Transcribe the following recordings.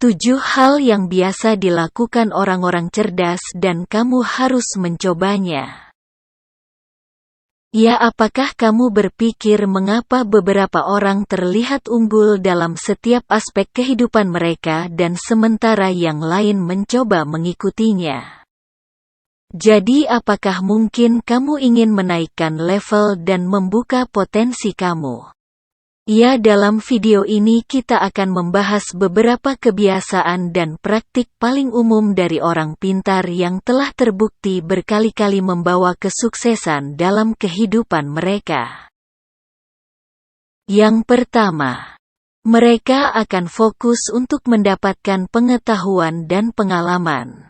7 hal yang biasa dilakukan orang-orang cerdas dan kamu harus mencobanya. Ya, apakah kamu berpikir mengapa beberapa orang terlihat unggul dalam setiap aspek kehidupan mereka dan sementara yang lain mencoba mengikutinya? Jadi apakah mungkin kamu ingin menaikkan level dan membuka potensi kamu? Ya, dalam video ini kita akan membahas beberapa kebiasaan dan praktik paling umum dari orang pintar yang telah terbukti berkali-kali membawa kesuksesan dalam kehidupan mereka. Yang pertama, mereka akan fokus untuk mendapatkan pengetahuan dan pengalaman.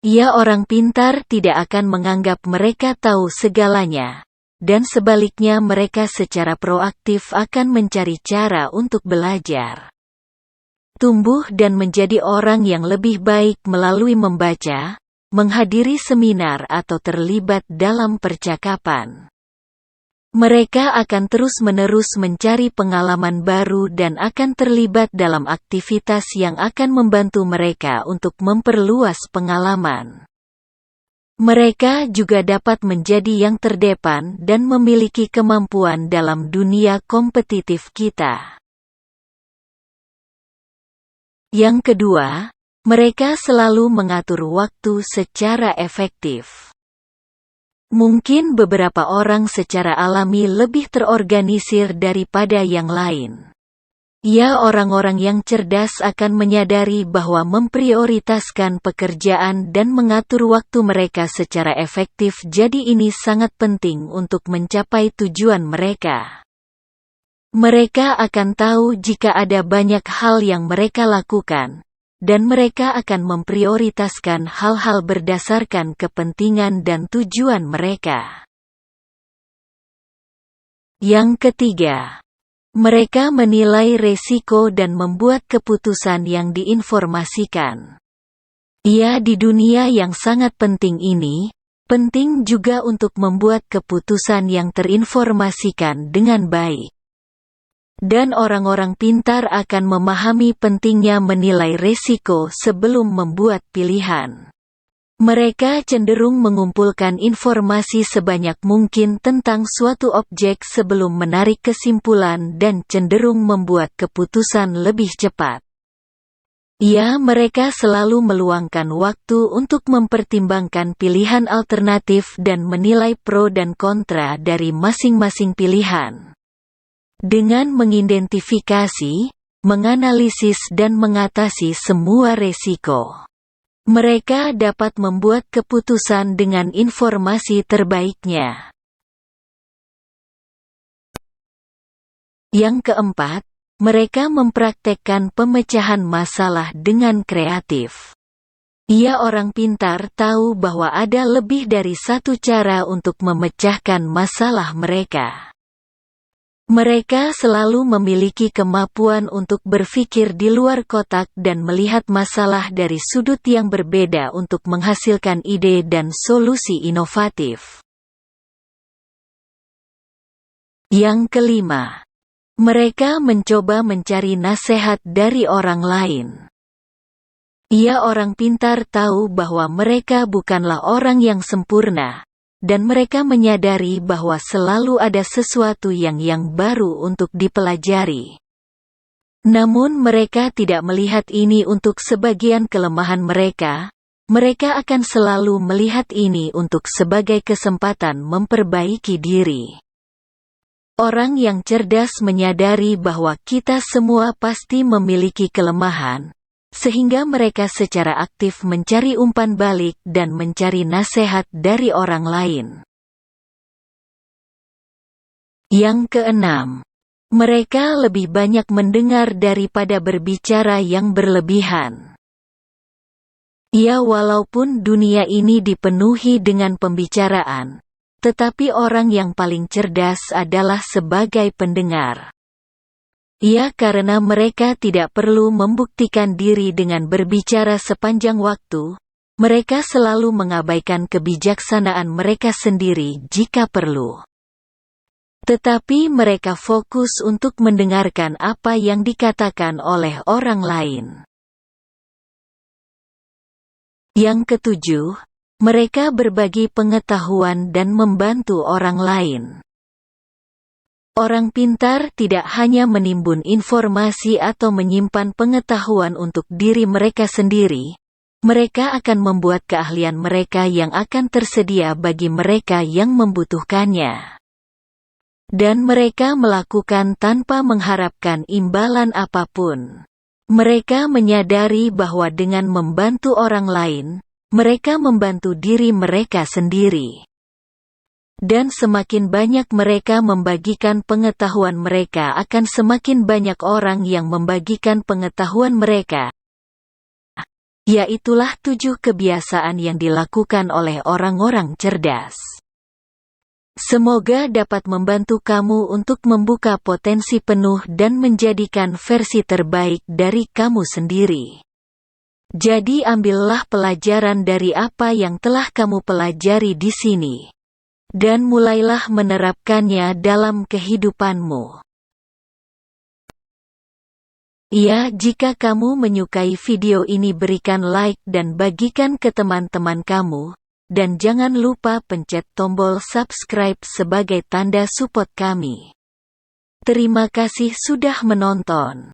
Ya, orang pintar tidak akan menganggap mereka tahu segalanya. Dan sebaliknya mereka secara proaktif akan mencari cara untuk belajar. Tumbuh dan menjadi orang yang lebih baik melalui membaca, menghadiri seminar atau terlibat dalam percakapan. Mereka akan terus-menerus mencari pengalaman baru dan akan terlibat dalam aktivitas yang akan membantu mereka untuk memperluas pengalaman. Mereka juga dapat menjadi yang terdepan dan memiliki kemampuan dalam dunia kompetitif kita. Yang kedua, mereka selalu mengatur waktu secara efektif. Mungkin beberapa orang secara alami lebih terorganisir daripada yang lain. Ya, orang-orang yang cerdas akan menyadari bahwa memprioritaskan pekerjaan dan mengatur waktu mereka secara efektif, jadi ini sangat penting untuk mencapai tujuan mereka. Mereka akan tahu jika ada banyak hal yang mereka lakukan, dan mereka akan memprioritaskan hal-hal berdasarkan kepentingan dan tujuan mereka. Yang ketiga, mereka menilai resiko dan membuat keputusan yang diinformasikan. Ya, di dunia yang sangat penting ini, penting juga untuk membuat keputusan yang terinformasikan dengan baik. Dan orang-orang pintar akan memahami pentingnya menilai resiko sebelum membuat pilihan. Mereka cenderung mengumpulkan informasi sebanyak mungkin tentang suatu objek sebelum menarik kesimpulan dan cenderung membuat keputusan lebih cepat. Ya, mereka selalu meluangkan waktu untuk mempertimbangkan pilihan alternatif dan menilai pro dan kontra dari masing-masing pilihan. Dengan mengidentifikasi, menganalisis dan mengatasi semua resiko, mereka dapat membuat keputusan dengan informasi terbaiknya. Yang keempat, mereka mempraktekkan pemecahan masalah dengan kreatif. Ya, orang pintar tahu bahwa ada lebih dari satu cara untuk memecahkan masalah mereka. Mereka selalu memiliki kemampuan untuk berpikir di luar kotak dan melihat masalah dari sudut yang berbeda untuk menghasilkan ide dan solusi inovatif. Yang kelima, mereka mencoba mencari nasihat dari orang lain. Ya, orang pintar tahu bahwa mereka bukanlah orang yang sempurna, dan mereka menyadari bahwa selalu ada sesuatu yang baru untuk dipelajari. Namun mereka tidak melihat ini untuk sebagian kelemahan mereka, mereka akan selalu melihat ini untuk sebagai kesempatan memperbaiki diri. Orang yang cerdas menyadari bahwa kita semua pasti memiliki kelemahan, sehingga mereka secara aktif mencari umpan balik dan mencari nasihat dari orang lain. Yang keenam, mereka lebih banyak mendengar daripada berbicara yang berlebihan. Ya, walaupun dunia ini dipenuhi dengan pembicaraan, tetapi orang yang paling cerdas adalah sebagai pendengar. Ya, karena mereka tidak perlu membuktikan diri dengan berbicara sepanjang waktu, mereka selalu mengabaikan kebijaksanaan mereka sendiri jika perlu. Tetapi mereka fokus untuk mendengarkan apa yang dikatakan oleh orang lain. Yang ketujuh, mereka berbagi pengetahuan dan membantu orang lain. Orang pintar tidak hanya menimbun informasi atau menyimpan pengetahuan untuk diri mereka sendiri, mereka akan membuat keahlian mereka yang akan tersedia bagi mereka yang membutuhkannya. Dan mereka melakukan tanpa mengharapkan imbalan apapun. Mereka menyadari bahwa dengan membantu orang lain, mereka membantu diri mereka sendiri. Dan semakin banyak mereka membagikan pengetahuan mereka, akan semakin banyak orang yang membagikan pengetahuan mereka. Yaitulah 7 kebiasaan yang dilakukan oleh orang-orang cerdas. Semoga dapat membantu kamu untuk membuka potensi penuh dan menjadikan versi terbaik dari kamu sendiri. Jadi ambillah pelajaran dari apa yang telah kamu pelajari di sini. Dan mulailah menerapkannya dalam kehidupanmu. Ya, jika kamu menyukai video ini, berikan like dan bagikan ke teman-teman kamu. Dan jangan lupa pencet tombol subscribe sebagai tanda support kami. Terima kasih sudah menonton.